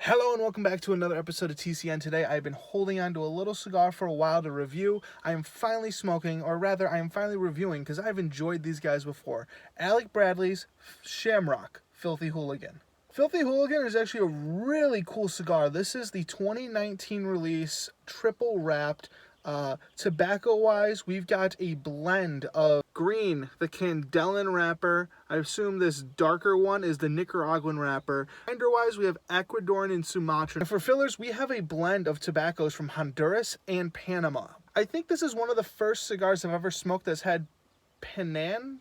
Hello and welcome back to another episode of TCN. Today I've been holding on to a little cigar for a while to review. I am finally smoking, or rather I am finally reviewing because I've enjoyed these guys before. Alec Bradley's Shamrock Filthy Hooligan. Filthy Hooligan is actually a really cool cigar. This is the 2019 release, triple wrapped. Tobacco-wise, we've got a blend of green, the Candelan wrapper. I assume this darker one is the Nicaraguan wrapper. Binder-wise, we have Ecuadorian and Sumatran. And for fillers, we have a blend of tobaccos from Honduras and Panama. I think this is one of the first cigars I've ever smoked that's had Panaman?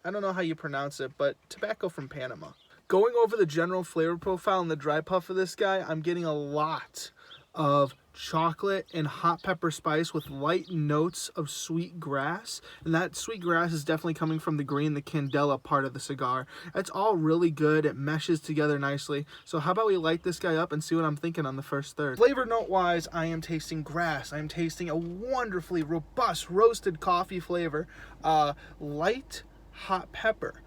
I don't know how you pronounce it, but tobacco from Panama. Going over the general flavor profile and the dry puff of this guy, I'm getting a lot of chocolate and hot pepper spice with light notes of sweet grass, and that sweet grass is definitely coming from the green, the candela part of the cigar. It's all really good. It meshes together nicely. So how about we light this guy up and see what I'm thinking on the first third. Flavor note wise, I am tasting grass. I'm tasting a wonderfully robust roasted coffee flavor, light hot pepper.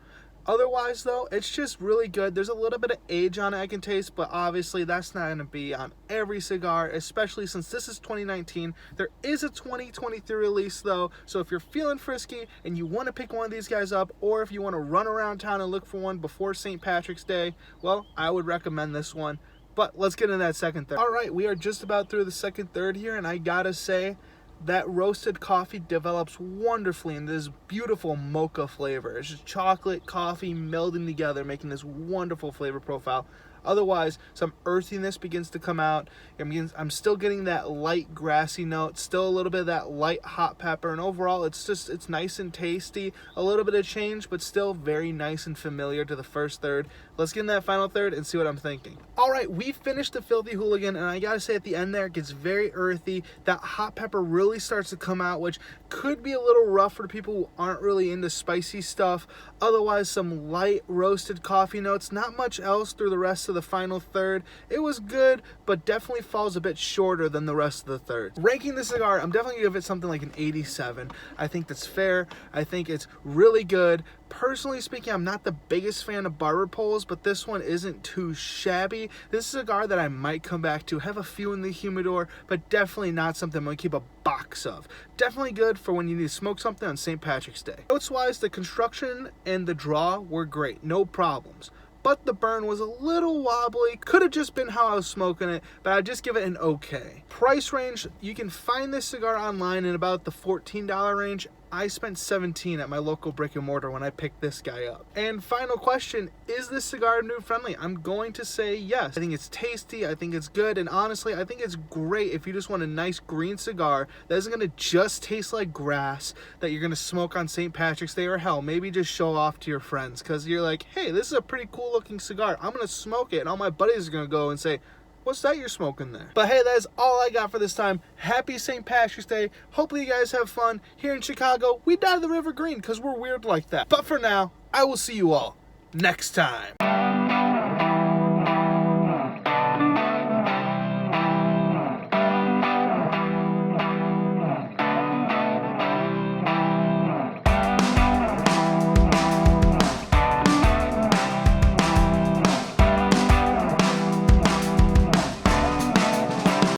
Otherwise, though, it's just really good. There's a little bit of age on it I can taste, but obviously that's not going to be on every cigar, especially since this is 2019. There is a 2023 release, though, so if you're feeling frisky and you want to pick one of these guys up, or if you want to run around town and look for one before St. Patrick's Day, well, I would recommend this one. But let's get into that second third. All right, we are just about through the second third here, and I gotta say, that roasted coffee develops wonderfully in this beautiful mocha flavor. It's just chocolate, coffee melding together, making this wonderful flavor profile. Otherwise, some earthiness begins to come out. I'm still getting that light grassy note, still a little bit of that light hot pepper, and overall it's nice and tasty. A little bit of change, but still very nice and familiar to the first third. Let's get in that final third and see what I'm thinking. All right, we finished the Filthy Hooligan, and I gotta say at the end there, it gets very earthy. That hot pepper really starts to come out, which could be a little rough for people who aren't really into spicy stuff. Otherwise, some light roasted coffee notes, not much else through the rest of the final third. It was good, but definitely falls a bit shorter than the rest of the third. Ranking the cigar, I'm definitely gonna give it something like an 87. I think that's fair. I think it's really good. Personally speaking, I'm not the biggest fan of barber poles, but this one isn't too shabby. This is a cigar that I might come back to, have a few in the humidor, but definitely not something I'm gonna keep a box of. Definitely good for when you need to smoke something on St. Patrick's Day. Notes wise, the construction and the draw were great, no problems. But the burn was a little wobbly. Could have just been how I was smoking it, but I'd just give it an okay. Price range, you can find this cigar online in about the $14 range. I spent $17 at my local brick and mortar when I picked this guy up. And final question, is this cigar noob friendly? I'm going to say yes. I think it's tasty, I think it's good, and honestly, I think it's great if you just want a nice green cigar that isn't gonna just taste like grass, that you're gonna smoke on St. Patrick's Day, or hell, maybe just show off to your friends, because you're like, hey, this is a pretty cool looking cigar. I'm gonna smoke it, and all my buddies are gonna go and say, what's that you're smoking there? But hey, that is all I got for this time. Happy St. Patrick's Day. Hopefully you guys have fun. Here in Chicago, we dye the river green because we're weird like that. But for now, I will see you all next time.